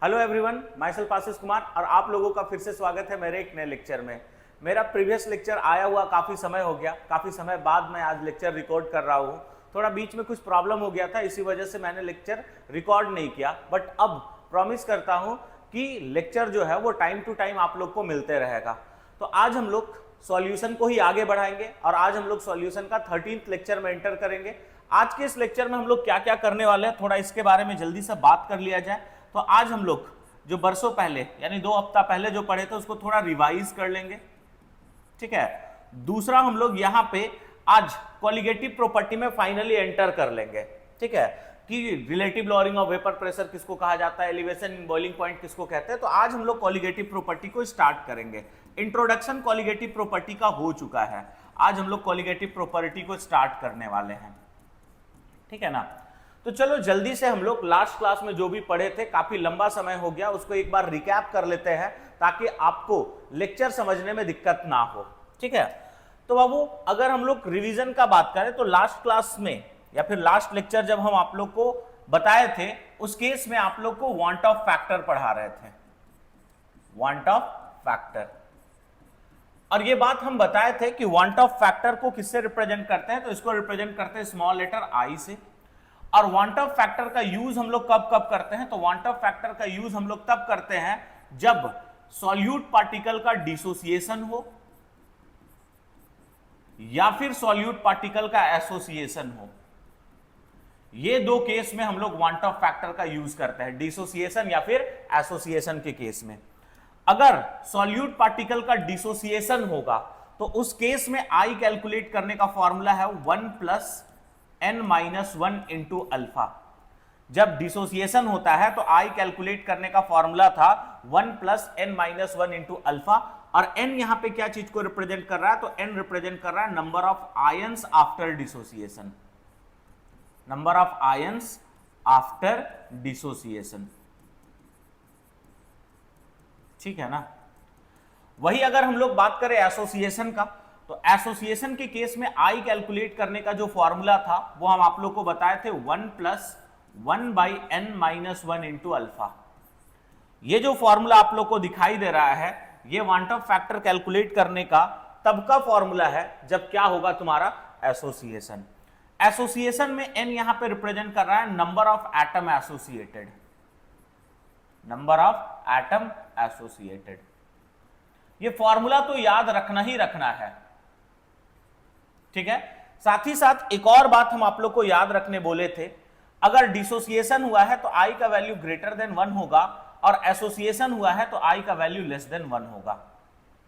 Hello everyone, my self Ashish Kumar और आप लोगों का फिर से स्वागत है मेरे एक नए लेक्चर में। मेरा प्रीवियस लेक्चर आया हुआ काफ़ी समय हो गया, काफ़ी समय बाद मैं आज लेक्चर रिकॉर्ड कर रहा हूँ। थोड़ा बीच में कुछ प्रॉब्लम हो गया था, इसी वजह से मैंने लेक्चर रिकॉर्ड नहीं किया, बट अब प्रॉमिस करता हूँ कि लेक्चर जो है वो टाइम टू टाइम आप लोग को मिलते रहेगा। तो आज हम लोग सॉल्यूशन को ही आगे बढ़ाएंगे और आज हम लोग सॉल्यूशन का 13th लेक्चर में एंटर करेंगे। आज के इस लेक्चर में हम लोग क्या क्या करने वाले हैं, थोड़ा इसके बारे में जल्दी से बात कर लिया जाए। तो आज हम लोग जो बरसों पहले यानी 2 हफ्ता पहले जो पढ़े थे उसको थोड़ा रिवाइज कर लेंगे, ठीक है। दूसरा, हम लोग यहां पे आज कॉलिगेटिव प्रॉपर्टी में फाइनली एंटर कर लेंगे, ठीक है, कि relative lowering of vapour pressure किसको कहा जाता है, एलिवेशन इन बॉइलिंग पॉइंट किसको कहते हैं। तो आज हम लोग कॉलिगेटिव प्रॉपर्टी को स्टार्ट करेंगे। इंट्रोडक्शन कॉलिगेटिव प्रॉपर्टी का हो चुका है, आज हम लोग कॉलिगेटिव प्रॉपर्टी को स्टार्ट करने वाले हैं, ठीक है ना। तो चलो जल्दी से हम लोग लास्ट क्लास में जो भी पढ़े थे, काफी लंबा समय हो गया, उसको एक बार रिकैप कर लेते हैं ताकि आपको लेक्चर समझने में दिक्कत ना हो, ठीक है। तो बाबू, अगर हम लोग रिवीजन का बात करें तो लास्ट क्लास में या फिर लास्ट लेक्चर जब हम आप लोग को बताए थे, उस केस में आप लोग को वांट ऑफ फैक्टर पढ़ा रहे थे, वांट ऑफ फैक्टर। और ये बात हम बताए थे कि वांट ऑफ फैक्टर को किससे रिप्रेजेंट करते हैं, तो इसको रिप्रेजेंट करते हैं स्मॉल लेटर आई से। और वांट ऑफ फैक्टर का यूज हम लोग कब कब करते हैं, तो वांट ऑफ फैक्टर का यूज हम लोग तब करते हैं जब सॉल्यूट पार्टिकल का डिसोसिएशन हो या फिर सॉल्यूट पार्टिकल का एसोसिएशन हो। ये दो केस में हम लोग वांट ऑफ फैक्टर का यूज करते हैं, डिसोसिएशन या फिर एसोसिएशन के केस में। अगर सॉल्यूट पार्टिकल का डिसोसिएशन होगा तो उस केस में आई कैलकुलेट करने का फॉर्मूला है 1 + n-1 इंटू अल्फा। जब डिसोसिएशन होता है तो आई कैलकुलेट करने का फॉर्मूला था 1 + n-1 इंटू अल्फा। और n यहां पे क्या चीज को रिप्रेजेंट कर रहा है, तो n रिप्रेजेंट कर रहा है number of ions after dissociation, number of ions after dissociation, ठीक है ना। वही अगर हम लोग बात करें एसोसिएशन का, तो एसोसिएशन के केस में आई कैलकुलेट करने का जो फॉर्मूला था वो हम आप लोग को बताए थे 1 + 1/n-1 इंटू अल्फा। ये जो फॉर्मूला आप लोग को दिखाई दे रहा है, ये वांट ऑफ फैक्टर कैलकुलेट करने का तब का फॉर्मूला है जब क्या होगा तुम्हारा एसोसिएशन। एसोसिएशन में n यहां पे रिप्रेजेंट कर रहा है number of atom associated, number of atom associated. ये फॉर्मूला तो याद रखना ही रखना है, ठीक है। साथ ही साथ एक और बात हम आप लोग को याद रखने बोले थे, अगर डिसोसिएशन हुआ है तो आई का वैल्यू ग्रेटर देन 1 होगा और एसोसिएशन हुआ है तो आई का वैल्यू लेस देन 1 होगा।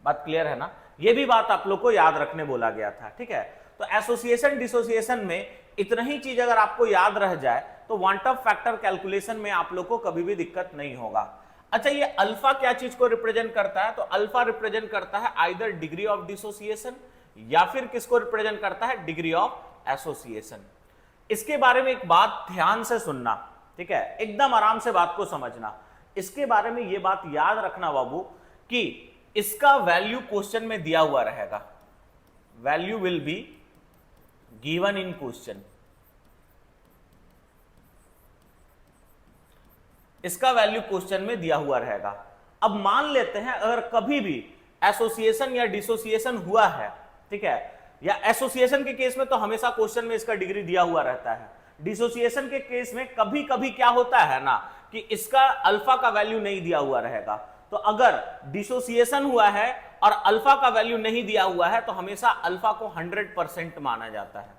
बात क्लियर है ना, ये भी बात आप लोग को याद रखने बोला गया था, ठीक है। तो एसोसिएशन डिसोसिएशन में इतना ही चीज अगर आपको याद रह जाए तो वांट ऑफ फैक्टर कैलकुलेशन में आप लोग को कभी भी दिक्कत नहीं होगा। अच्छा, ये अल्फा क्या चीज को रिप्रेजेंट करता है, तो अल्फा रिप्रेजेंट करता है आइदर डिग्री ऑफ डिसोसिएशन या फिर किसको रिप्रेजेंट करता है, डिग्री ऑफ एसोसिएशन। इसके बारे में एक बात ध्यान से सुनना, ठीक है, एकदम आराम से बात को समझना। इसके बारे में ये बात याद रखना बाबू कि इसका वैल्यू क्वेश्चन में दिया हुआ रहेगा, value will be given in question, इसका वैल्यू क्वेश्चन में दिया हुआ रहेगा। अब मान लेते हैं अगर कभी भी एसोसिएशन या डिसोसिएशन हुआ है, ठीक है, या एसोसिएशन के केस में तो हमेशा क्वेश्चन में इसका डिग्री दिया हुआ रहता है, डिसोसिएशन के केस में कभी कभी क्या होता है ना कि इसका अल्फा का वैल्यू नहीं दिया हुआ रहेगा। तो अगर डिसोसिएशन हुआ है और अल्फा का वैल्यू नहीं दिया हुआ है तो हमेशा अल्फा को 100% माना जाता है,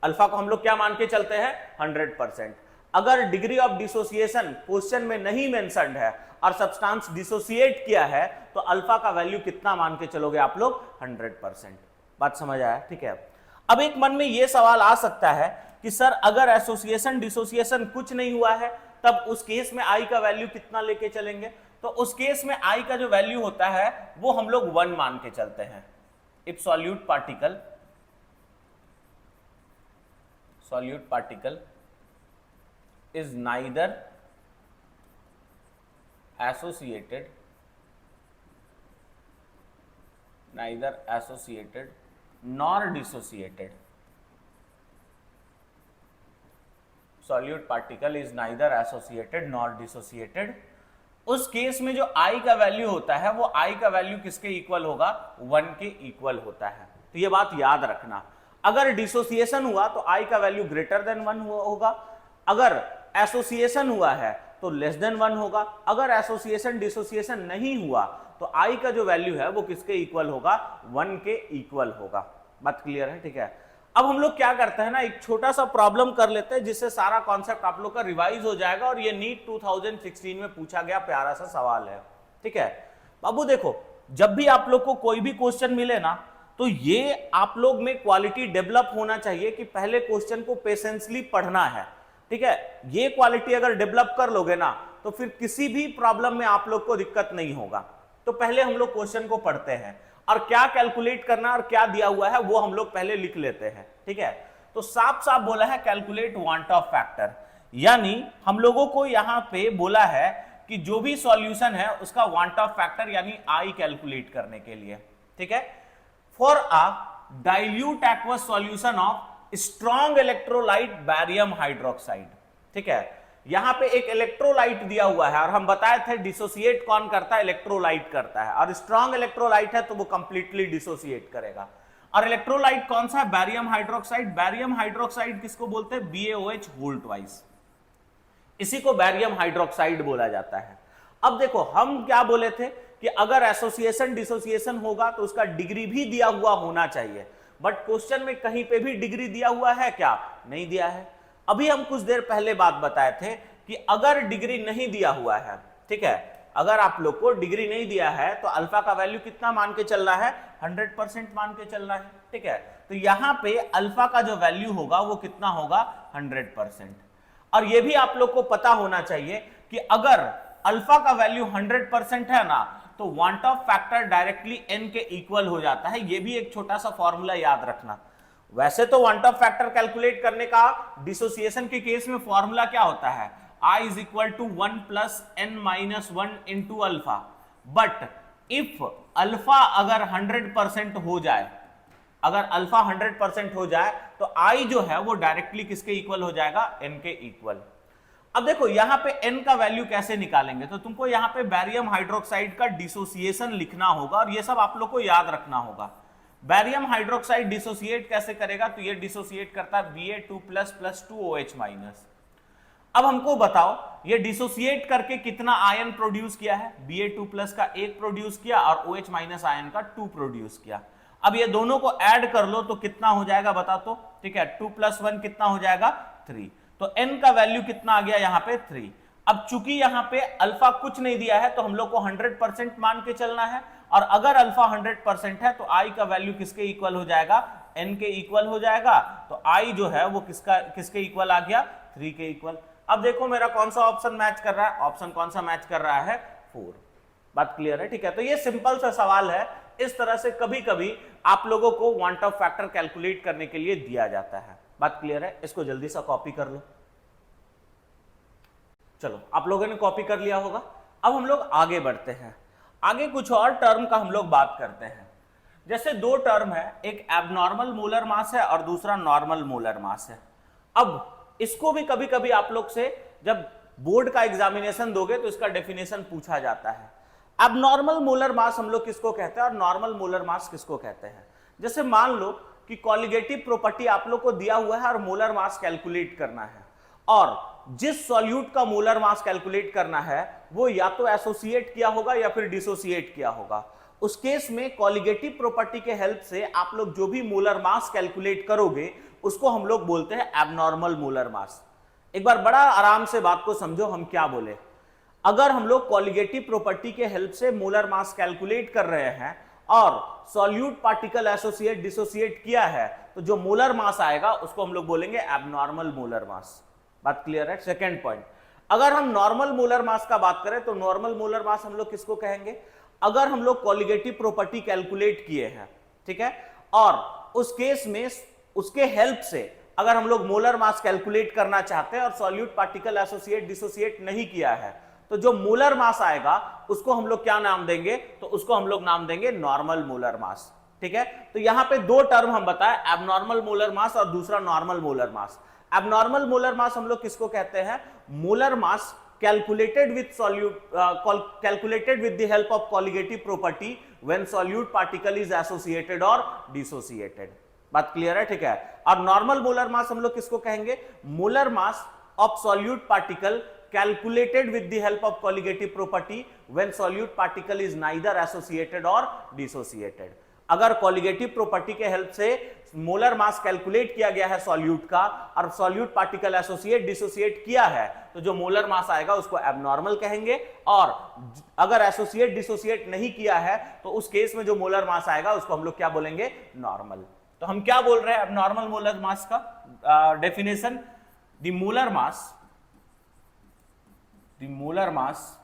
अल्फा को हम लोग क्या मान के चलते हैं, 100%। अगर डिग्री ऑफ डिसोसिएशन क्वेश्चन में नहीं मेंशन्ड है और सब्सटेंस डिसोसिएट किया है तो अल्फा का वैल्यू कितना मान के चलोगे आप लोग, 100%। बात समझ आया, ठीक है। अब एक मन में यह सवाल आ सकता है कि सर अगर एसोसिएशन डिसोसिएशन कुछ नहीं हुआ है तब उस केस में आई का वैल्यू कितना लेके चलेंगे, तो उस केस में आई का जो वैल्यू होता है वो हम लोग 1 मान के चलते हैं। If solute particle is neither associated nor dissociated, solute particle is neither associated nor dissociated, उस केस में जो I का वैल्यू होता है वो I का वैल्यू किसके इक्वल होगा, 1 के इक्वल होता है। तो ये बात याद रखना। अगर डिसोसिएशन हुआ तो I का वैल्यू ग्रेटर देन 1 होगा, अगर एसोसिएशन हुआ है तो लेस देन 1 होगा, अगर एसोसिएशन डिसोसिएशन नहीं हुआ तो I का जो वैल्यू है वो किसके इक्वल होगा, 1 के इक्वल होगा। बात क्लियर है? ठीक है। अब हम लोग क्या करते हैं ना, एक छोटा सा प्रॉब्लम कर लेते हैं जिससे सारा कॉन्सेप्ट आप लोग का रिवाइज हो जाएगा, और ये नीट 2016 में पूछा गया प्यारा सा सवाल है। ठीक है बाबू, देखो जब भी आप लोग को कोई भी क्वेश्चन मिले ना, तो ये आप लोग में क्वालिटी डेवलप होना चाहिए कि पहले क्वेश्चन को पेशेंसली पढ़ना है। ठीक है, ये क्वालिटी अगर डेवलप कर लोगे ना तो फिर किसी भी प्रॉब्लम में आप लोग को दिक्कत नहीं होगा। तो पहले हम लोग क्वेश्चन को पढ़ते हैं और क्या कैलकुलेट करना और क्या दिया हुआ है वो हम लोग पहले लिख लेते हैं। ठीक है, तो साफ साफ बोला है कैलकुलेट वांट ऑफ फैक्टर, यानी हम लोगों को यहां पे बोला है कि जो भी सॉल्यूशन है उसका वांट ऑफ फैक्टर यानी I कैलकुलेट करने के लिए। ठीक है, for a dilute aqueous solution of strong electrolyte barium hydroxide. ठीक है, यहां पे एक इलेक्ट्रोलाइट दिया हुआ है और हम बताए थे डिसोसिएट कौन करता है, इलेक्ट्रोलाइट करता है, और स्ट्रॉन्ग इलेक्ट्रोलाइट है तो वो कंप्लीटली डिसोसिएट करेगा। और इलेक्ट्रोलाइट कौन सा है, बैरियम हाइड्रोक्साइड। बैरियम हाइड्रोक्साइड किसको बोलते हैं, BaOH होल ट्वाइस, इसी को बैरियम हाइड्रोक्साइड बोला जाता है। अब देखो हम क्या बोले थे कि अगर एसोसिएशन डिसोसिएशन होगा तो उसका डिग्री भी दिया हुआ होना चाहिए, बट क्वेश्चन में कहीं पे भी डिग्री दिया हुआ है क्या, नहीं दिया है। अभी हम कुछ देर पहले बात बताए थे कि अगर डिग्री नहीं दिया हुआ है, ठीक है, अगर आप लोग को डिग्री नहीं दिया है तो अल्फा का वैल्यू कितना मान के चल रहा है, 100% मान के चल रहा है। ठीक है, तो यहां पे अल्फा का जो वैल्यू होगा वो कितना होगा, 100%। और ये भी आप लोग को पता होना चाहिए कि अगर अल्फा का वैल्यू 100% है ना तो want of factor directly n के इक्वल हो जाता है। ये भी एक छोटा सा फॉर्मूला याद रखना। वैसे तो वांट ऑफ फैक्टर कैलकुलेट करने का डिसोसिएशन के केस में फॉर्मूला क्या होता है, I is equal to 1 plus n minus 1 into alpha, but if alpha अगर 100% हो जाए, अगर अल्फा 100% हो जाए तो I जो है वो डायरेक्टली किसके इक्वल हो जाएगा, n के इक्वल। अब देखो यहां पे n का वैल्यू कैसे निकालेंगे, तो तुमको यहां पे बैरियम हाइड्रोक्साइड का डिसोसिएशन लिखना होगा और ये सब आप लोग को याद रखना होगा। बैरियम हाइड्रोक्साइड डिसोसिएट कैसे करेगा, तो ये डिसोसिएट करता है Ba2 प्लस 2OH-। अब हमको बताओ ये डिसोसिएट करके कितना आयन प्रोड्यूस किया है, Ba2 प्लस का 1 प्रोड्यूस किया और OH- आयन का 2 प्रोड्यूस किया। अब ये दोनों को ऐड कर लो तो कितना हो जाएगा बता तो, ठीक है, 2 + 1 कितना हो जाएगा, 3। तो n का वैल्यू कितना आ गया यहाँ पे, 3। अब चूंकि यहाँ पे अल्फा कुछ नहीं दिया है तो हम लोग को 100% मान के चलना है, और अगर अल्फा 100% है तो I का वैल्यू किसके इक्वल हो जाएगा, n के इक्वल हो जाएगा। तो I जो है वो किसके इक्वल आ गया, 3 के इक्वल। अब देखो मेरा कौन सा ऑप्शन मैच कर रहा है, ऑप्शन कौन सा मैच कर रहा है, 4। बात क्लियर है? ठीक है, तो ये सिंपल सा सवाल है। इस तरह से कभी कभी आप लोगों को वांट ऑफ फैक्टर कैलकुलेट करने के लिए दिया जाता है। बात क्लियर है? इसको जल्दी सा कॉपी कर लो। चलो आप लोगों ने कॉपी कर लिया होगा। अब हम लोग आगे बढ़ते हैं। आगे कुछ और टर्म का हम लोग बात करते हैं। जैसे दो टर्म है, एक एबनॉर्मल मोलर मास है और दूसरा नॉर्मल मोलर मास है। अब इसको भी कभी कभी आप लोग से जब बोर्ड का एग्जामिनेशन दोगे तो इसका डेफिनेशन पूछा जाता है। एबनॉर्मल मोलर मास हम लोग किसको कहते हैं और नॉर्मल मोलर मास किसको कहते हैं। जैसे मान लो कि कॉलिगेटिव प्रॉपर्टी आप लोग को दिया हुआ है और मोलर मास कैलकुलेट करना है, और जिस सॉल्यूट का मोलर मास कैलकुलेट करना है वो या तो एसोसिएट किया होगा या फिर डिसोसिएट किया होगा। उस केस में कॉलिगेटिव प्रॉपर्टी के हेल्प से आप लोग जो भी मोलर मास कैलकुलेट करोगे उसको हम लोग बोलते हैं एबनॉर्मल मोलर मास। एक बार बड़ा आराम से बात को समझो हम क्या बोले। अगर हम लोग कॉलिगेटिव प्रॉपर्टी के हेल्प से मोलर मास कैलकुलेट कर रहे हैं और सॉल्यूट पार्टिकल एसोसिएट डिसोसिएट किया है तो जो मोलर मास आएगा उसको हम लोग बोलेंगे एबनॉर्मल मोलर मास। बात क्लियर है? सेकंड पॉइंट, अगर हम नॉर्मल मोलर मास का बात करें तो नॉर्मल मोलर मास हम लोग किसको कहेंगे, अगर हम लोग कॉलिगेटिव प्रॉपर्टी कैलकुलेट किए हैं, ठीक है, और उस केस में उसके हेल्प से अगर हम लोग मोलर मास कैलकुलेट करना चाहते हैं और सॉल्यूट पार्टिकल एसोसिएट डिसोसिएट नहीं किया है तो जो मोलर मास आएगा उसको हम लोग क्या नाम देंगे, तो उसको हम लोग नाम देंगे नॉर्मल मोलर मास। ठीक है, तो यहां पे दो टर्म हम बताएं, एबनॉर्मल मोलर मास और दूसरा normal molar mass. Abnormal molar mass हम लोग किसको कहते हैं? Molar mass calculated with calculated with the help of colligative property when solute particle is associated or dissociated. बात क्लियर है? ठीक है। और नॉर्मल मोलर मास हम लोग किसको कहेंगे? Molar mass of solute particle calculated with the help of colligative property when solute particle is neither associated or dissociated. अगर कॉलिगेटिव प्रॉपर्टी के हेल्प से मोलर मास कैलकुलेट किया गया है सॉल्यूट का और सॉल्यूट पार्टिकल एसोसिएट डिसोसिएट किया है तो जो मोलर मास आएगा उसको एबनॉर्मल कहेंगे, और अगर एसोसिएट डिसोसिएट नहीं किया है तो उस केस में जो मोलर मास आएगा उसको हम लोग क्या बोलेंगे? नॉर्मल। तो हम क्या बोल रहे हैं एबनॉर्मल मोलर मास का definition? The molar mass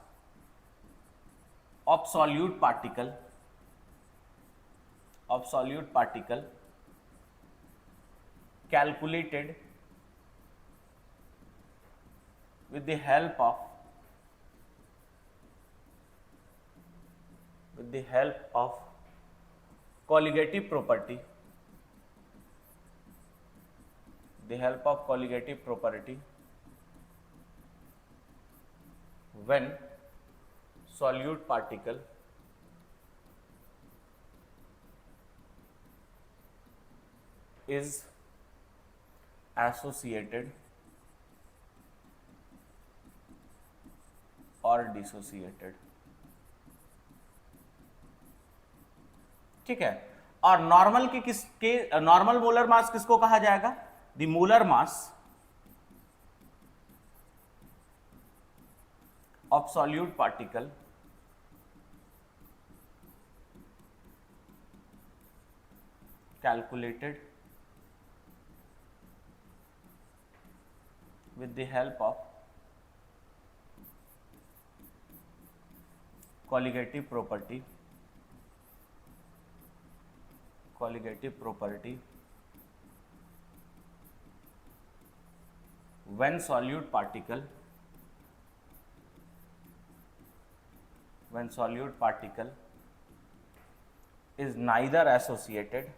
of solute particle calculated with the help of colligative property when solute particle is associated or dissociated। ठीक है। और नॉर्मल नॉर्मल मोलर मास किसको कहा जाएगा? The molar mass of solute particle calculated with the help of colligative property when solute particle is neither associated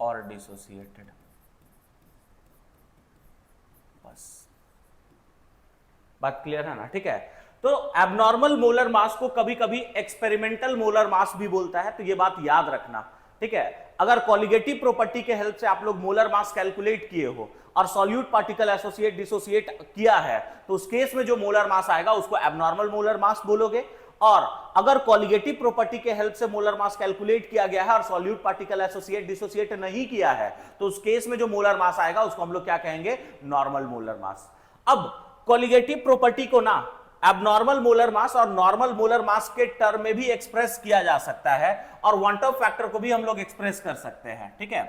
और dissociated. बस बात clear है ना? ठीक है। तो एबनॉर्मल मोलर मास को कभी कभी एक्सपेरिमेंटल मोलर मास भी बोलता है, तो ये बात याद रखना। ठीक है। अगर कॉलिगेटिव प्रॉपर्टी के हेल्प से आप लोग मोलर मास कैलकुलेट किए हो और सॉल्यूट पार्टिकल एसोसिएट डिसोसिएट किया है तो उस केस में जो मोलर मास आएगा उसको एबनॉर्मल मोलर मास बोलोगे। और अगर कॉलिगेटिव प्रॉपर्टी के हेल्प से मोलर मास कैलकुलेट किया गया है और सॉल्यूट पार्टिकल एसोसिएट डिसोसिएट नहीं किया है तो उस केस में जो मोलर मास आएगा उसको हम लोग क्या कहेंगे? Normal molar mass. अब कॉलिगेटिव प्रॉपर्टी को ना एबनॉर्मल मोलर मास और नॉर्मल मोलर मास के टर्म में भी एक्सप्रेस किया जा सकता है और वन टॉप फैक्टर को भी हम लोग एक्सप्रेस कर सकते हैं। ठीक है।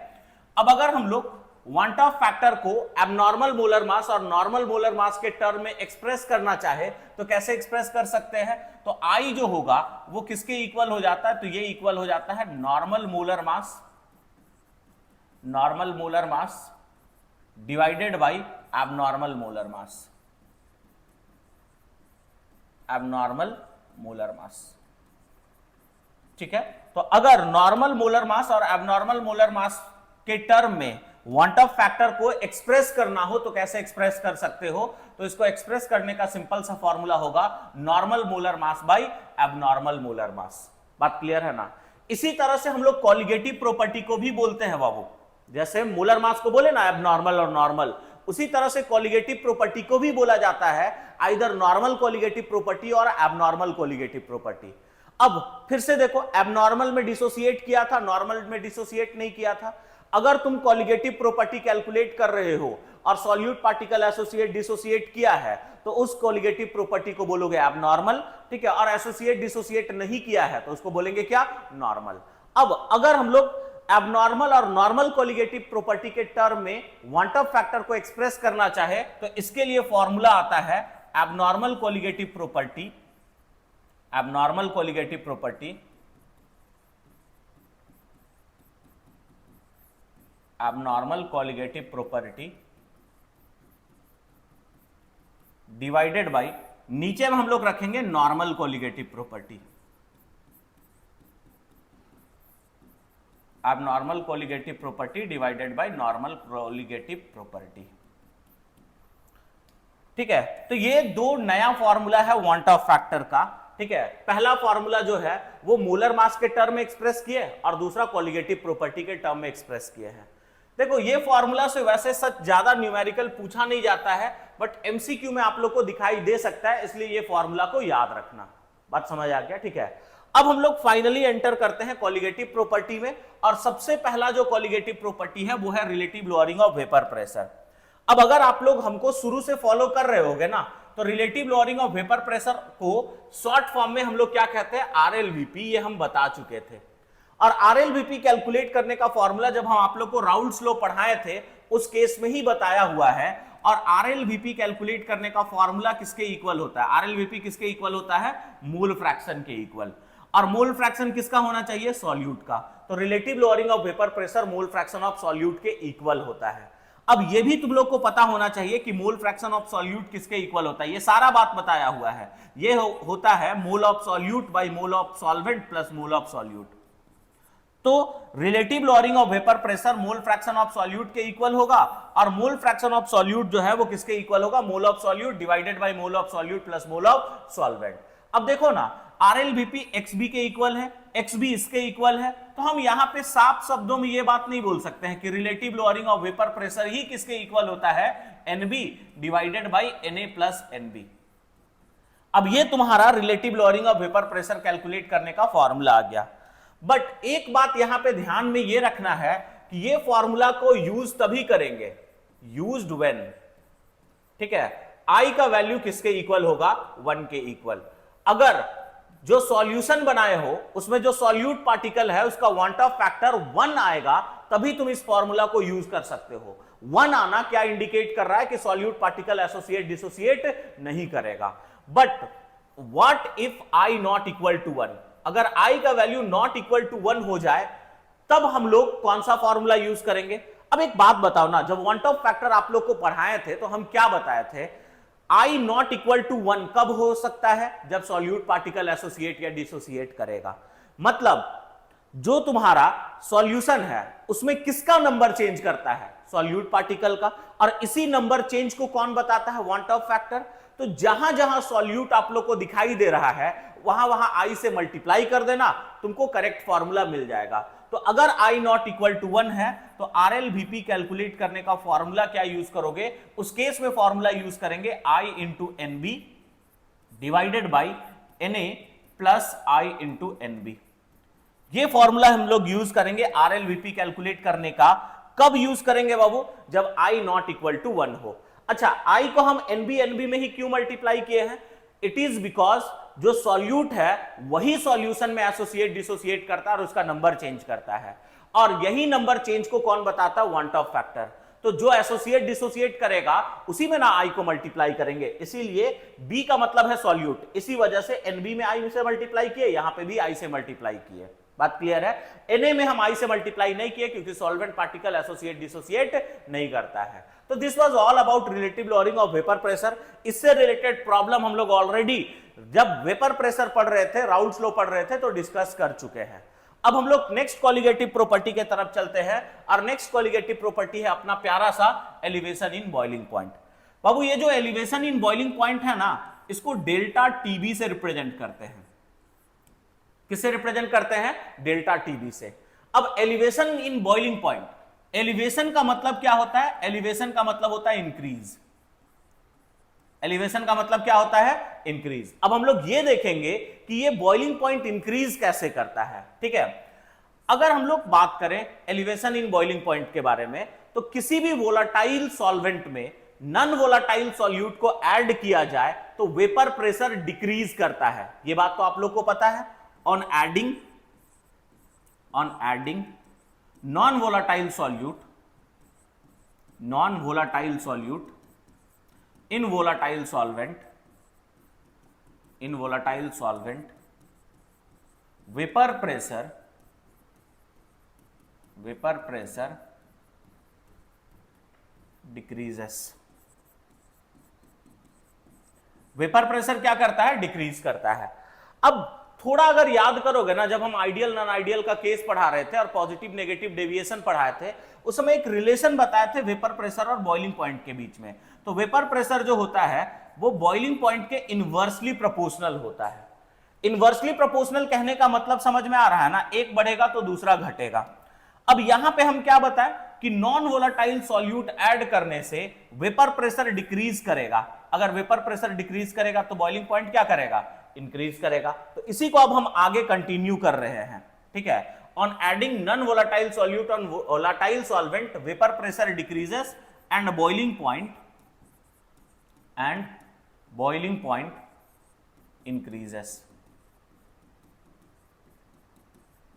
अब अगर हम लोग वन टॉप फैक्टर को एबनॉर्मल मोलर मास और नॉर्मल मोलर मास के टर्म में एक्सप्रेस करना चाहे तो कैसे एक्सप्रेस कर सकते हैं? तो आई जो होगा वो किसके इक्वल हो जाता है? तो ये इक्वल हो जाता है normal molar mass divided by abnormal molar mass. ठीक है। तो अगर नॉर्मल मोलर मास और एबनॉर्मल मोलर मास के टर्म में वन टॉप फैक्टर को एक्सप्रेस करना हो तो कैसे एक्सप्रेस कर सकते हो? तो इसको एक्सप्रेस करने का सिंपल सा फॉर्मूला होगा normal molar mass by abnormal molar mass. बात क्लियर है ना? इसी तरह से हम लोग कॉलिगेटिव प्रॉपर्टी को भी बोलते हैं बाबू। जैसे मोलर मास को बोले ना एबनॉर्मल और नॉर्मल, उसी तरह से कॉलिगेटिव प्रॉपर्टी को भी बोला जाता है आइदर नॉर्मल कॉलिगेटिव प्रॉपर्टी और एबनॉर्मल कॉलिगेटिव प्रॉपर्टी। अब फिर से देखो, एबनॉर्मल में डिसोसिएट किया था, नॉर्मल में डिसोसिएट नहीं किया था। अगर तुम कॉलिगेटिव प्रॉपर्टी कैलकुलेट कर रहे हो और सॉल्यूट पार्टिकल एसोसिएट डिसोसिएट किया है तो उस कॉलिगेटिव प्रॉपर्टी को बोलोगे एबनॉर्मल। ठीक है। और एसोसिएट डिसोसिएट नहीं किया है तो उसको बोलेंगे क्या? नॉर्मल। अब अगर हम लोग एबनॉर्मल और नॉर्मल कॉलिगेटिव प्रॉपर्टी के टर्म में वन टॉप फैक्टर को एक्सप्रेस करना चाहे तो इसके लिए फॉर्मूला आता है abnormal colligative property divided by, नीचे में हम लोग रखेंगे normal colligative property. Abnormal colligative property divided by normal colligative property. ठीक है, तो ये दो नया फॉर्मूला है वांट ऑफ फैक्टर का। ठीक है, पहला फॉर्मूला जो है वो मोलर मास के टर्म में एक्सप्रेस किए और दूसरा कोलिगेटिव प्रॉपर्टी के टर्म में एक्सप्रेस किए हैं। देखो ये फॉर्मूला से वैसे सच ज्यादा न्यूमेरिकल पूछा नहीं जाता है, बट एमसीक्यू में आप लोग को दिखाई दे सकता है, इसलिए ये फॉर्मूला को याद रखना। बात समझ आ गया? ठीक है, अब हम लोग फाइनली एंटर करते हैं कोलिगेटिव प्रॉपर्टी में, और सबसे पहला जो कोलिगेटिव प्रॉपर्टी है वो है relative lowering of vapour pressure. अब अगर आप लोग हमको शुरू से फॉलो कर रहे होगे ना, तो relative lowering of vapour pressure को शॉर्ट फॉर्म में हम लोग क्या कहते हैं, आरएलवीपी, ये हम बता चुके थे। और आरएलवीपी कैलकुलेट करने का फॉर्मूला जब हम आप लोग को राउल्स लॉ पढ़ाए थे उस केस में ही बताया हुआ है। और आरएलवीपी कैलकुलेट करने का फॉर्मूला किसके इक्वल होता है? आरएलवीपी किसके इक्वल होता है? मोल फ्रैक्शन के इक्वल। और मोल फ्रैक्शन किसका होना चाहिए? सॉल्यूट का। तो relative lowering of vapour pressure mole fraction of solute के इक्वल होता है। अब ये भी तुम लोग को पता होना चाहिए कि मोल फ्रैक्शन ऑफ सॉल्यूट किसके इक्वल होता है। ये सारा बात बताया हुआ है। ये होता है mole of solute by mole of solvent plus mole of solute. तो relative lowering of vapour pressure mole fraction of solute के इक्वल होगा, और मोल फ्रैक्शन ऑफ सॉल्यूट जो है वो किसके इक्वल होगा? मोल of solute divided by mole of solute plus mole of solvent. अब देखो ना, आरएलवीपी एक्सबी के इक्वल है, एक्सबी इसके इक्वल है, तो हम यहां पे साफ शब्दों में ये बात नहीं बोल सकते हैं कि relative lowering of vapour pressure ही किसके इक्वल होता है? NB divided by NA plus NB. अब ये तुम्हारा relative lowering of vapour pressure calculate करने का फॉर्मूला आ गया। बट एक बात यहां पे ध्यान में ये रखना है कि ये फॉर्मूला को यूज तभी करेंगे, यूज्ड व्हेन, ठीक है, आई का वैल्यू किसके इक्वल होगा? 1 के इक्वल। अगर जो सॉल्यूशन बनाए हो उसमें जो सॉल्यूट पार्टिकल है उसका वांट ऑफ फैक्टर 1 आएगा, तभी तुम इस फॉर्मूला को यूज कर सकते हो। 1 आना क्या इंडिकेट कर रहा है? कि सॉल्यूट पार्टिकल एसोसिएट डिसोसिएट नहीं करेगा। But what if I not equal to 1? अगर आई का वैल्यू नॉट इक्वल टू 1 हो जाए तब हम लोग कौन सा फॉर्मूला यूज करेंगे? अब एक बात बताओ ना, जब वांट ऑफ फैक्टर आप लोग को पढ़ाए थे तो हम क्या बताए थे? आई नॉट इक्वल टू 1 कब हो सकता है? जब सॉल्यूट पार्टिकल एसोसिएट या डिसोसिएट करेगा। मतलब जो तुम्हारा सॉल्यूशन है उसमें किसका नंबर चेंज करता है? सॉल्यूट पार्टिकल का। और इसी नंबर चेंज को कौन बताता है? Want of factor. तो जहां जहां सॉल्यूट आप लोग को दिखाई दे रहा है वहां वहां आई से मल्टीप्लाई कर देना, तुमको करेक्ट फॉर्मूला मिल जाएगा। तो अगर आई नॉट इक्वल टू 1 है तो आरएलवीपी कैलकुलेट करने का फॉर्मूला क्या यूज करोगे? उस केस में फॉर्मूला यूज करेंगे i into NB divided by NA plus i into NB. ये फॉर्मूला हम लोग यूज करेंगे आरएलवीपी कैलकुलेट करने का। कब यूज करेंगे बाबू? जब आई नॉट इक्वल टू 1 हो। अच्छा, आई को हम एनबी में ही क्यों मल्टीप्लाई किए हैं? इट इज बिकॉज जो सॉल्यूट है वही सॉल्यूशन में एसोसिएट डिसोसिएट करता है और उसका नंबर चेंज करता है, और यही नंबर चेंज को कौन बताता है? Want of factor. तो जो एसोसिएट डिसोसिएट करेगा उसी में ना आई को मल्टीप्लाई करेंगे, इसीलिए बी का मतलब है सॉल्यूट, इसी वजह से एनबी में आई से मल्टीप्लाई किए, यहां पे भी आई से मल्टीप्लाई किए। बात क्लियर है? एनए में हम आई से मल्टीप्लाई नहीं किए क्योंकि सॉल्वेंट पार्टिकल एसोसिएट डिसोसिएट नहीं करता है। तो this was all about relative lowering of vapour pressure. इससे रिलेटेड प्रॉब्लम हम लोग ऑलरेडी जब वेपर प्रेशर पढ़ रहे थे, राउल्स लॉ पढ़ रहे थे, तो डिस्कस कर चुके हैं। अब हम लोग नेक्स्ट कोलिगेटिव प्रॉपर्टी के तरफ चलते हैं, और नेक्स्ट कोलिगेटिव प्रॉपर्टी है अपना प्यारा सा एलिवेशन इन बॉइलिंग पॉइंट। बाबू ये जो एलिवेशन इन बॉइलिंग पॉइंट है ना, इसको डेल्टा टीबी से रिप्रेजेंट करते हैं। किससे रिप्रेजेंट करते हैं? डेल्टा टीबी से। अब elevation in boiling point, elevation का मतलब क्या होता है? एलिवेशन का मतलब होता है इंक्रीज। एलिवेशन का मतलब क्या होता है? इंक्रीज। अब हम लोग ये देखेंगे कि ये बॉइलिंग पॉइंट इंक्रीज कैसे करता है। ठीक है, अगर हम लोग बात करें एलिवेशन इन बॉइलिंग पॉइंट के बारे में, तो किसी भी वोलाटाइल सॉल्वेंट में नॉन वोलाटाइल सॉल्यूट को ऐड किया जाए तो वेपर प्रेशर डिक्रीज करता है। ये बात तो आप लोग को पता है। On adding non volatile solute in volatile solvent vapor pressure decreases। Vapour pressure क्या करता है? डिक्रीज करता है। अब थोड़ा अगर याद करोगे ना, जब हम आइडियल नॉन आइडियल का केस पढ़ा रहे थे और पॉजिटिव नेगेटिव डेविएशन पढ़ाए थे, उस समय एक रिलेशन बताए थे वेपर प्रेशर और बॉइलिंग पॉइंट के बीच में। तो वेपर प्रेशर जो होता है वो बॉइलिंग पॉइंट के इनवर्सली प्रोपोर्शनल होता है। इनवर्सली प्रोपोर्शनल कहने का मतलब समझ में आ रहा है ना, एक बढ़ेगा तो दूसरा घटेगा। अब यहां पे हम क्या बताएं कि नॉन वोलाटाइल सॉल्यूट ऐड करने से वेपर प्रेशर डिक्रीज करेगा। अगर वेपर प्रेशर डिक्रीज करेगा तो बॉइलिंग पॉइंट क्या करेगा, इंक्रीज करेगा। तो इसी को अब हम आगे कंटिन्यू कर रहे हैं, ठीक है। On adding non volatile solute on volatile solvent vapour pressure decreases and boiling point increases.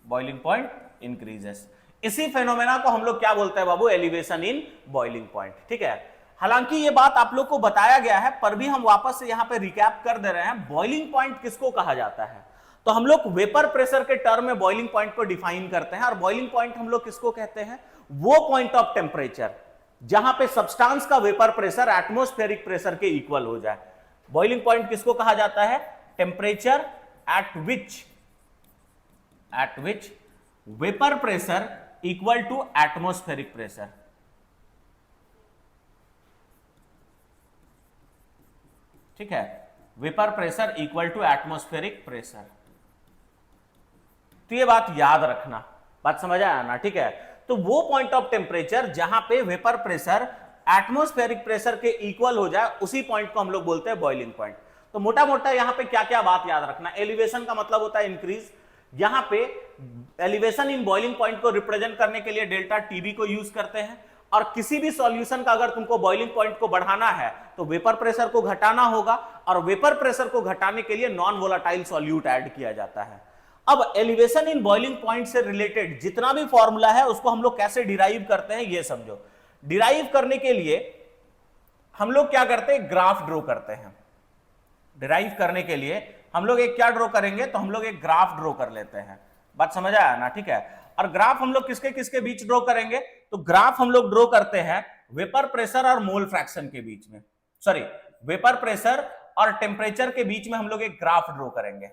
Boiling point increases. इसी फेनोमेना को हम लोग क्या बोलते हैं बाबू, एलिवेशन इन बॉइलिंग पॉइंट, ठीक है। हालांकि ये बात आप लोग को बताया गया है, पर भी हम वापस से यहां पे रिकैप कर दे रहे हैं। बॉइलिंग पॉइंट किसको कहा जाता है, तो हम लोग वेपर प्रेशर के टर्म में बॉइलिंग पॉइंट को डिफाइन करते हैं। और बॉइलिंग पॉइंट हम लोग किसको कहते हैं, वो पॉइंट ऑफ टेम्परेचर जहां पे सब्सटेंस का वेपर प्रेशर एटमॉस्फेरिक प्रेशर के इक्वल हो जाए। बॉइलिंग पॉइंट किसको कहा जाता है, temperature at which vapour pressure equal to atmospheric pressure. ठीक है, vapour pressure equal to atmospheric pressure. तो ये बात याद रखना, बात समझ आया ना, ठीक है। तो वो पॉइंट ऑफ टेम्परेचर जहां पे वेपर प्रेशर एटमॉस्फेरिक प्रेशर के इक्वल हो जाए, उसी पॉइंट को हम लोग बोलते हैं बॉइलिंग पॉइंट। तो मोटा मोटा यहां पे क्या क्या बात याद रखना, एलिवेशन का मतलब होता है इंक्रीज। यहां पे एलिवेशन इन बॉइलिंग पॉइंट को रिप्रेजेंट करने के लिए डेल्टा टीबी को यूज करते हैं। और किसी भी सॉल्यूशन का अगर तुमको बॉइलिंग पॉइंट को बढ़ाना है तो वेपर प्रेशर को घटाना होगा, और वेपर प्रेशर को घटाने के लिए नॉन वोलाटाइल सॉल्यूट ऐड किया जाता है। अब एलिवेशन इन बॉइलिंग पॉइंट से रिलेटेड जितना भी फॉर्मूला है उसको हम लोग कैसे डिराइव करते हैं ये समझो। डिराइव करने के लिए हम लोग क्या करते हैं, ग्राफ ड्रॉ करते हैं। डिराइव करने के लिए हम लोग एक क्या ड्रॉ करेंगे, तो हम लोग एक ग्राफ ड्रॉ कर लेते हैं। बात समझ आया ना, ठीक है। और ग्राफ हम लोग किसके किसके बीच ड्रॉ करेंगे, तो ग्राफ हम लोग ड्रॉ करते हैं वेपर प्रेशर और मोल फ्रैक्शन के बीच में, सॉरी वेपर प्रेशर और टेम्परेचर के बीच में हम लोग एक ग्राफ ड्रॉ करेंगे।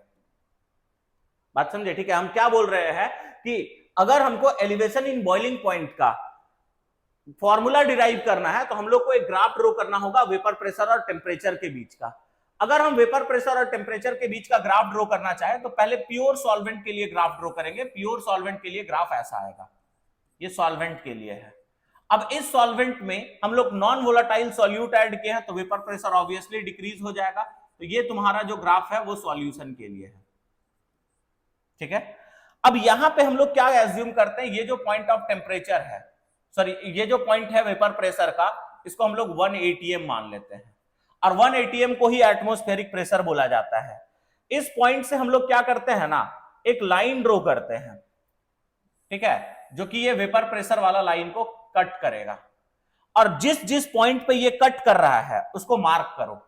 बात समझे, ठीक है। हम क्या बोल रहे हैं कि अगर हमको एलिवेशन इन बॉइलिंग पॉइंट का फॉर्मूला डिराइव करना है तो हम लोग को एक ग्राफ ड्रॉ करना होगा वेपर प्रेशर और टेम्परेचर के बीच का। अगर हम वेपर प्रेशर और टेम्परेचर के बीच का ग्राफ ड्रॉ करना चाहे तो पहले प्योर सॉल्वेंट के लिए ग्राफ ड्रॉ करेंगे। प्योर सॉल्वेंट के लिए ग्राफ ऐसा आएगा, ये सॉल्वेंट के लिए है। अब इस सॉल्वेंट में हम लोग नॉन वोलाटाइल सॉल्यूट ऐड किए हैं तो वेपर प्रेशर ऑब्वियसली डिक्रीज हो जाएगा। तो ये तुम्हारा जो ग्राफ है वो सॉल्यूशन के लिए है, ठीक है। अब यहां पे हम लोग क्या एज्यूम करते हैं, ये जो पॉइंट ऑफ टेम्परेचर है, सॉरी ये जो पॉइंट है वेपर प्रेशर का, इसको हम लोग 1 atm मान लेते हैं। और 1 atm को ही एटमॉस्फेरिक प्रेशर बोला जाता है। इस पॉइंट से हम लोग क्या करते हैं ना, एक लाइन ड्रॉ करते हैं, ठीक है, जो कि ये वेपर प्रेशर वाला लाइन को कट करेगा। और जिस जिस पॉइंट पे ये कट कर रहा है उसको मार्क करो।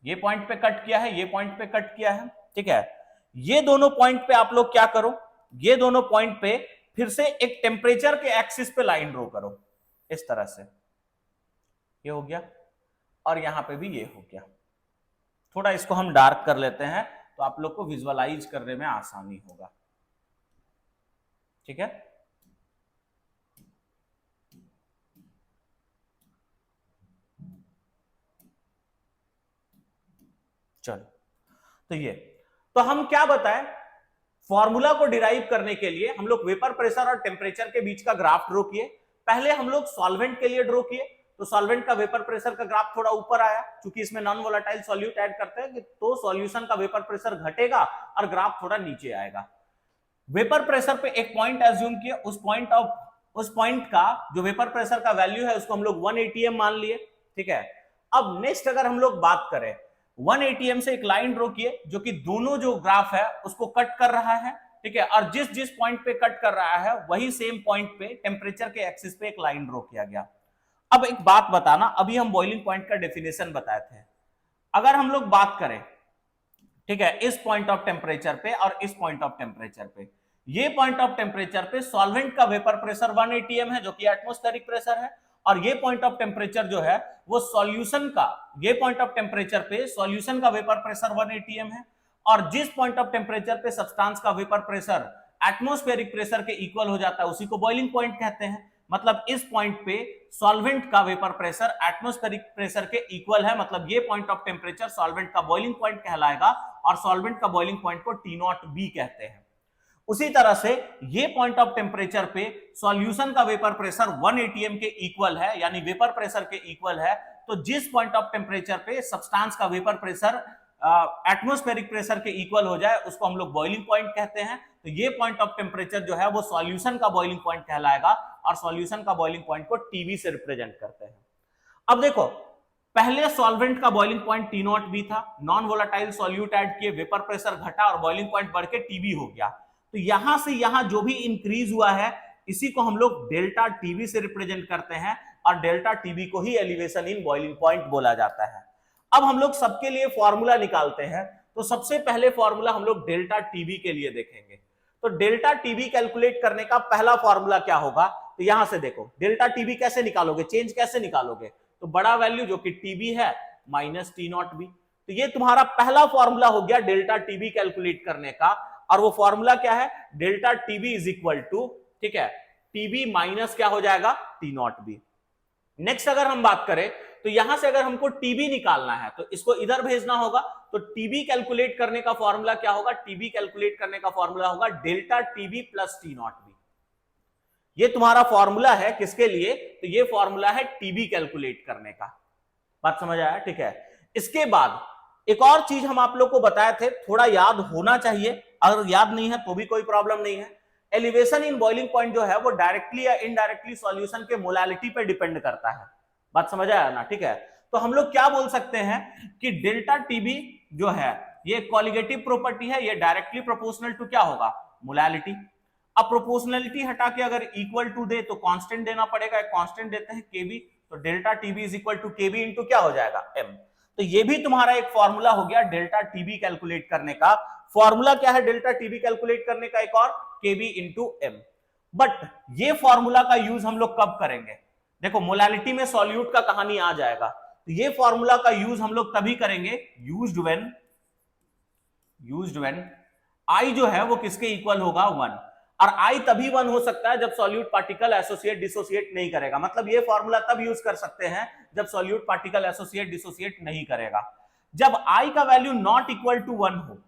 ये पॉइंट पे कट किया है, ये पॉइंट पे कट किया है, ठीक है। ये दोनों पॉइंट पे आप लोग क्या करो, ये दोनों पॉइंट पे फिर से एक टेम्परेचर के एक्सिस पे लाइन ड्रॉ करो, इस तरह से। ये हो गया, और यहां पे भी ये हो गया। थोड़ा इसको हम डार्क कर लेते हैं तो आप लोग को विजुअलाइज करने में आसानी होगा, ठीक है। चलो, तो ये तो हम क्या बताएं, फॉर्मूला को डिराइव करने के लिए हम लोग वेपर प्रेशर और टेम्परेचर के बीच का ग्राफ ड्रॉ किए। पहले हम लोग सॉल्वेंट के लिए ड्रॉ किए, तो सॉल्वेंट का वेपर प्रेशर का ग्राफ थोड़ा ऊपर आया, क्योंकि इसमें नॉन वोलाटाइल सॉल्यूट ऐड करते हैं तो सॉल्यूशन का वेपर प्रेशर घटेगा और ग्राफ थोड़ा नीचे आएगा। वेपर प्रेशर पे एक पॉइंट एज्यूम किया, उस पॉइंट का जो वेपर प्रेशर का वैल्यू है उसको हम लोग 1 atm मान लिए, ठीक है। अब नेक्स्ट अगर हम लोग बात करें, 1 atm से एक लाइन ड्रॉ किए जो कि दोनों जो ग्राफ है उसको कट कर रहा है, ठीक है। और जिस जिस पॉइंट पे कट कर रहा है वही सेम पॉइंट पे टेम्परेचर के एक्सिस पे एक लाइन ड्रॉ किया गया। अब एक बात बताना, अभी हम बॉइलिंग पॉइंट का डेफिनेशन बताए थे। अगर हम लोग बात करें, ठीक है, इस पॉइंट ऑफ टेम्परेचर पे और इस पॉइंट ऑफ टेम्परेचर पे, ये पॉइंट ऑफ टेम्परेचर पे सॉल्वेंट का वेपर प्रेशर 1 atm है जो कि एटमॉस्फेरिक प्रेशर है, और ये पॉइंट ऑफ टेम्परेचर जो है वो सॉल्यूशन का, ये पॉइंट ऑफ टेम्परेचर पे सॉल्यूशन का वेपर प्रेशर 1 atm है, और जिस पॉइंट ऑफ टेम्परेचर पे सब्सटेंस का वेपर प्रेशर एटमॉस्फेरिक प्रेशर के इक्वल हो जाता है उसी को बॉइलिंग पॉइंट कहते हैं। मतलब इस पॉइंट पे सॉल्वेंट का वेपर प्रेशर एटमॉस्फेरिक प्रेशर के इक्वल है, मतलब ये पॉइंट ऑफ टेम्परेचर सॉल्वेंट का बॉइलिंग पॉइंट कहलाएगा और सॉल्वेंट का बॉइलिंग पॉइंट को T0B कहते हैं। उसी तरह से ये पॉइंट ऑफ टेम्परेचर पे सॉल्यूशन का वेपर प्रेशर 1 atm के इक्वल है, यानी वेपर प्रेशर के इक्वल है। तो जिस पॉइंट ऑफ टेम्परेचर पे सब्सटेंस का वेपर प्रेशर एटमॉस्फेरिक प्रेशर के इक्वल हो जाए उसको हम लोग बॉइलिंग पॉइंट कहते हैं। तो ये पॉइंट ऑफ टेम्परेचर जो है वो सॉल्यूशन का बॉइलिंग पॉइंट कहलाएगा और सॉल्यूशन का बॉइलिंग पॉइंट को टीबी से रिप्रेजेंट करते हैं। अब देखो, पहले सॉल्वेंट का बॉइलिंग पॉइंट T0B था, नॉन वोलेटाइल सॉल्यूट ऐड किए, वेपर प्रेशर घटा और बॉइलिंग पॉइंट बढ़ के टीबी हो गया। तो यहां से यहां जो भी इंक्रीज हुआ है इसी को हम लोग डेल्टा टीबी से रिप्रेजेंट करते हैं और डेल्टा टीबी को ही एलिवेशन इन बॉइलिंग पॉइंट बोला जाता है। अब हम लोग सबके लिए फॉर्मूला निकालते हैं। तो सबसे पहले फॉर्मूला हम लोग डेल्टा टीबी के लिए देखेंगे। तो डेल्टा टीबी कैलकुलेट करने का पहला फॉर्मूला क्या होगा, तो यहां से देखो डेल्टा टीबी कैसे निकालोगे, चेंज कैसे निकालोगे, तो बड़ा वैल्यू जो कि टीबी है माइनस T0B। तो ये तुम्हारा पहला फॉर्मूला हो गया डेल्टा टीबी कैलकुलेट करने का। और वो फॉर्मूला क्या है, delta TB is equal to, ठीक है, टीबी माइनस क्या हो जाएगा T0B। नेक्स्ट अगर हम बात करें तो यहां से अगर हमको टीबी निकालना है तो इसको इधर भेजना होगा। तो टीबी कैलकुलेट करने का फॉर्मूला क्या होगा, टीबी कैलकुलेट करने का फॉर्मूला होगा डेल्टा टीबी प्लस T0B। ये तुम्हारा फॉर्मूला है किसके लिए, तो ये फॉर्मूला है टीबी कैलकुलेट करने का। बात समझ आया, ठीक है। इसके बाद एक और चीज हम आप लोग को बताए थे, थोड़ा याद होना चाहिए, अगर याद नहीं है तो भी कोई प्रॉब्लम नहीं है। एलिवेशन इन बॉइलिंग पॉइंट जो है वो डायरेक्टली या इनडायरेक्टली सॉल्यूशन के मोलालिटी पे डिपेंड करता है। बात समझ आया ना, ठीक है। तो हम लोग क्या बोल सकते हैं कि डेल्टा टीबी जो है ये कॉलिगेटिव प्रॉपर्टी है, ये डायरेक्टली प्रोपोर्शनल टू क्या होगा, मोलालिटी। अब प्रोपोर्शनलिटी हटा के अगर इक्वल टू दे तो कांस्टेंट देना पड़ेगा, एक कांस्टेंट देते हैं केबी। तो delta TB is equal to KB into क्या हो जाएगा, एम। तो ये भी तुम्हारा एक फॉर्मूला हो गया डेल्टा टीबी कैलकुलेट करने का। फॉर्मूला क्या है डेल्टा टीबी कैलकुलेट करने का, एक और, केबी इंटू एम। बट ये फॉर्मूला का यूज हम लोग कब करेंगे, देखो मोलालिटी में सॉल्यूट का कहानी आ जाएगा। तो ये फॉर्मूला का यूज हम लोग तभी करेंगे यूज्ड व्हेन आई जो है वो किसके इक्वल होगा, 1। और आई तभी 1 हो सकता है जब सॉल्यूट पार्टिकल एसोसिएट डिसोसिएट नहीं करेगा। मतलब ये फॉर्मूला तब यूज कर सकते हैं जब सॉल्यूट पार्टिकल एसोसिएट डिसोसिएट नहीं करेगा। जब आई का वैल्यू नॉट इक्वल टू 1 हो,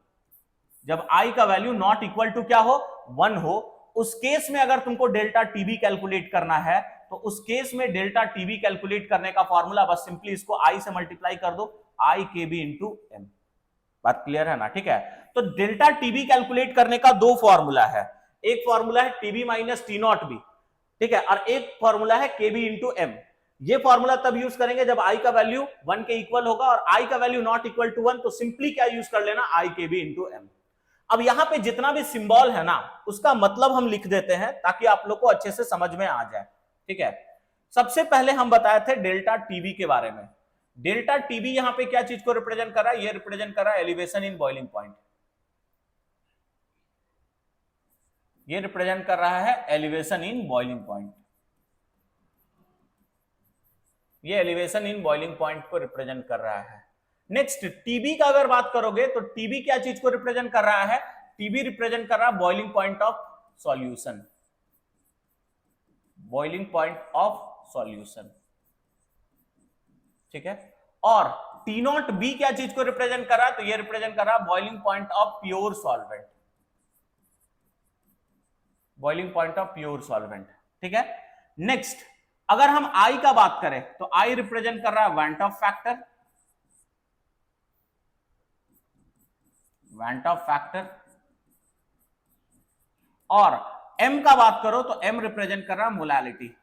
जब आई का वैल्यू नॉट इक्वल टू क्या हो, 1 हो, उस केस में अगर तुमको डेल्टा टीबी कैलकुलेट करना है तो उस केस में डेल्टा टीबी कैलकुलेट करने का फॉर्मूला बस सिंपली इसको आई से मल्टीप्लाई कर दो, आई केबी इंटू एम। बात क्लियर है ना, ठीक है। तो डेल्टा टीबी कैलकुलेट करने का दो फॉर्मूला है, एक फॉर्मूला है टीबी माइनस T0B, ठीक है, और एक फॉर्मूला है केबी इंटू एम। ये फॉर्मूला तब यूज करेंगे जब आई का वैल्यू 1 के इक्वल होगा और आई का वैल्यू नॉट इक्वल टू 1, तो सिंपली क्या यूज कर लेना, आई केबी इंटू एम। अब यहां पे जितना भी सिंबल है ना उसका मतलब हम लिख देते हैं ताकि आप लोग को अच्छे से समझ में आ जाए, ठीक है। सबसे पहले हम बताए थे डेल्टा टीबी के बारे में। डेल्टा टीबी यहां पे क्या चीज को रिप्रेजेंट कर रहा है, ये रिप्रेजेंट कर रहा है एलिवेशन इन बॉइलिंग पॉइंट। ये रिप्रेजेंट कर रहा है एलिवेशन इन बॉइलिंग पॉइंट, ये एलिवेशन इन बॉइलिंग पॉइंट को रिप्रेजेंट कर रहा है। नेक्स्ट टीबी का अगर बात करोगे तो टीबी क्या चीज को रिप्रेजेंट कर रहा है, टीबी रिप्रेजेंट कर रहा है boiling point of solution, boiling point of solution, ठीक है। और T0B क्या चीज को रिप्रेजेंट कर रहा है, तो ये रिप्रेजेंट कर रहा है boiling point of pure solvent, boiling point of pure solvent, ठीक है। नेक्स्ट अगर हम आई का बात करें तो आई रिप्रेजेंट कर रहा है van't Hoff factor, van't Hoff factor. और एम का बात करो तो एम रिप्रेजेंट कर रहा है मोलालिटी।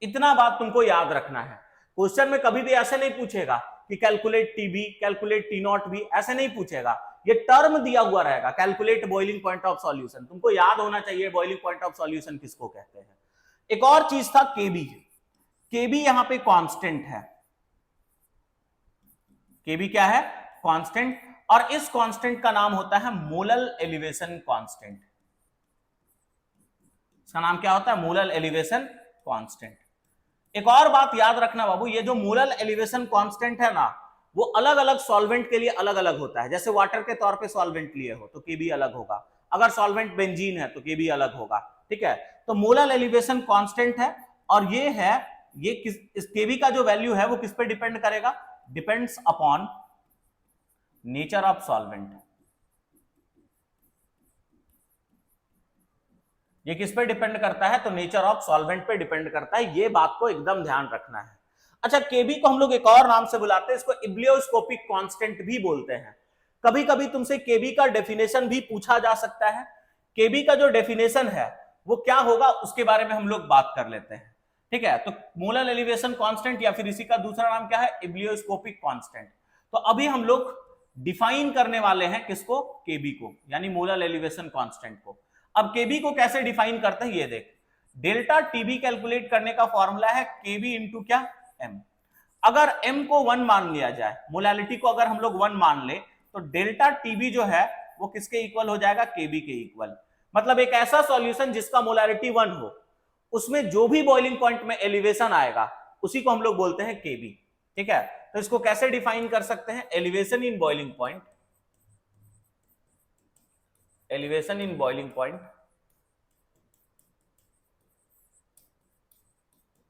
इतना बात तुमको याद रखना है, क्वेश्चन में कभी भी ऐसे नहीं पूछेगा कि कैलकुलेट टीबी, कैलकुलेट T0B, ऐसे नहीं पूछेगा। ये टर्म दिया हुआ रहेगा calculate boiling point of solution, तुमको याद होना चाहिए बॉइलिंग पॉइंट ऑफ सॉल्यूशन किसको कहते हैं। एक और चीज था केबी, केबी यहां पे कांस्टेंट है, केबी क्या है, कांस्टेंट। और इस कांस्टेंट का नाम होता है मोलल एलिवेशन कांस्टेंट। इसका नाम क्या होता है, मोलल एलिवेशन कांस्टेंट। एक और बात याद रखना बाबू, ये जो मोलल एलिवेशन कांस्टेंट है ना, वो अलग अलग सॉल्वेंट के लिए अलग अलग होता है। जैसे वाटर के तौर पे सॉल्वेंट लिए हो तो Kb अलग होगा, अगर सॉल्वेंट बेंजीन है तो Kb अलग होगा, ठीक है। तो मोलर एलिवेशन कांस्टेंट है, और ये है, ये इस Kb का जो वैल्यू है वो किस पे डिपेंड करेगा, depends upon nature of solvent. ये किस पे डिपेंड करता है, तो नेचर ऑफ सॉल्वेंट पे डिपेंड करता है, ये बात को एकदम ध्यान रखना है। अच्छा, Kb को हम लोग एक और नाम से बुलाते हैं, इसको इब्लियोस्कोपिक कांस्टेंट भी बोलते हैं। कभी कभी तुमसे Kb का डेफिनेशन भी पूछा जा सकता है। Kb का जो डेफिनेशन है वो क्या होगा उसके बारे में हम लोग बात कर लेते हैं, ठीक है। तो मोलर एलिवेशन कांस्टेंट या फिर इसी का दूसरा नाम क्या है, इब्लियोस्कोपिक कांस्टेंट। तो अभी हम लोग डिफाइन करने वाले हैं किसको, Kb को, यानी मोलर एलिवेशन कांस्टेंट को। अब Kb को कैसे डिफाइन करते हैं ये देख, डेल्टा Tb कैलकुलेट करने का फॉर्मूला है Kb इंटू क्या, m। अगर m को 1 मान लिया जाए, मोलालिटी को अगर हम लोग 1 मान ले, तो डेल्टा Tb जो है वो किसके इक्वल हो जाएगा, Kb के इक्वल। मतलब एक ऐसा सॉल्यूशन जिसका मोलारिटी 1 हो, उसमें जो भी बॉइलिंग पॉइंट में एलिवेशन आएगा उसी को हम लोग बोलते हैं Kb, ठीक है। तो इसको कैसे डिफाइन कर सकते हैं, elevation in boiling point, elevation in boiling point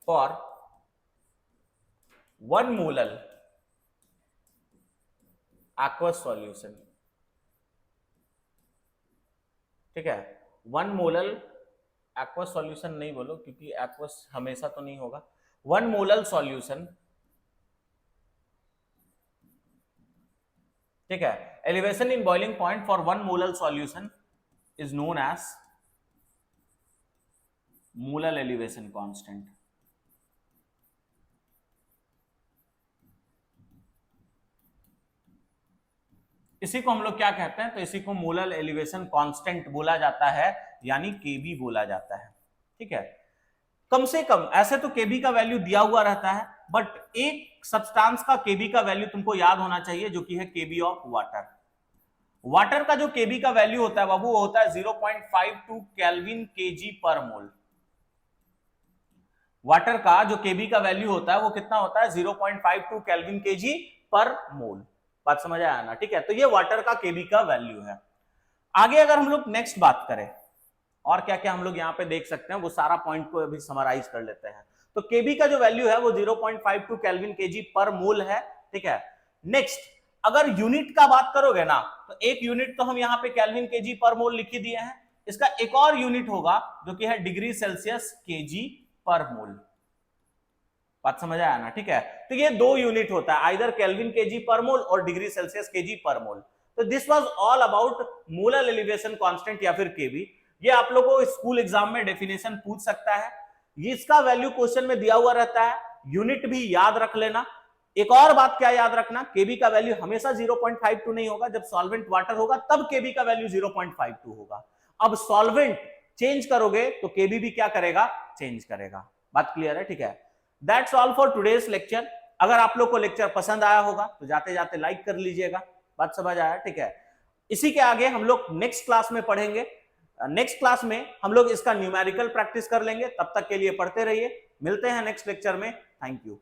for 1 molar aqueous solution, ठीक है। 1 मोलर aqueous सॉल्यूशन नहीं बोलो क्योंकि aqueous हमेशा तो नहीं होगा, 1 मोलर सॉल्यूशन, ठीक है। Elevation in boiling point for 1 molar solution is known as molar elevation constant. इसी को हम लोग क्या कहते हैं, तो इसी को मोलर एलिवेशन कांस्टेंट बोला जाता है, यानी Kb बोला जाता है, ठीक है। कम से कम ऐसे तो Kb का वैल्यू दिया हुआ रहता है, बट एक सब्सटेंस का Kb का वैल्यू तुमको याद होना चाहिए, जो कि है Kb ऑफ वाटर। वाटर का जो Kb का वैल्यू होता है बाबू, वो होता है 0.52 केल्विन kg पर मोल। वाटर का जो Kb का वैल्यू होता है वो कितना होता है, 0.52 केल्विन kg पर मोल। बात समझ आया ना, ठीक है। तो ये वाटर का Kb का वैल्यू है। आगे अगर हम लोग नेक्स्ट बात करें, और क्या क्या हम लोग यहाँ पे देख सकते हैं, वो सारा पॉइंट को अभी समराइज कर लेते हैं। तो Kb का जो वैल्यू है वो 0.52 केल्विन kg पर मोल है, ठीक है। नेक्स्ट, अगर यूनिट का बात करोगे ना, तो एक यूनिट तो हम यहाँ पे केल्विन kg पर मोल लिख ही दिए हैं, इसका एक और यूनिट होगा जो कि है डिग्री सेल्सियस kg पर मोल। बात समझ आया ना, ठीक है। तो ये 2 यूनिट होता है, आइदर केल्विन kg पर मोल और डिग्री सेल्सियस kg पर मोल। तो this was all about molar elevation constant या फिर Kb। ये आप लोगों को स्कूल एग्जाम में डेफिनेशन पूछ सकता है, ये इसका वैल्यू क्वेश्चन में दिया हुआ रहता है, यूनिट भी याद रख लेना। एक और बात क्या याद रखना, Kb का वैल्यू हमेशा 0.52 नहीं होगा, जब सॉल्वेंट वाटर होगा तब Kb का वैल्यू 0.52 होगा। अब सॉल्वेंट चेंज करोगे तो Kb भी क्या करेगा, चेंज करेगा। बात क्लियर है, ठीक है। That's all for today's lecture. अगर आप लोग को लेक्चर पसंद आया होगा तो जाते जाते लाइक कर लीजिएगा। बात समझ आया, ठीक है। इसी के आगे हम लोग नेक्स्ट क्लास में पढ़ेंगे। नेक्स्ट क्लास में हम लोग इसका न्यूमेरिकल प्रैक्टिस कर लेंगे। तब तक के लिए पढ़ते रहिए, मिलते हैं नेक्स्ट लेक्चर में। Thank you.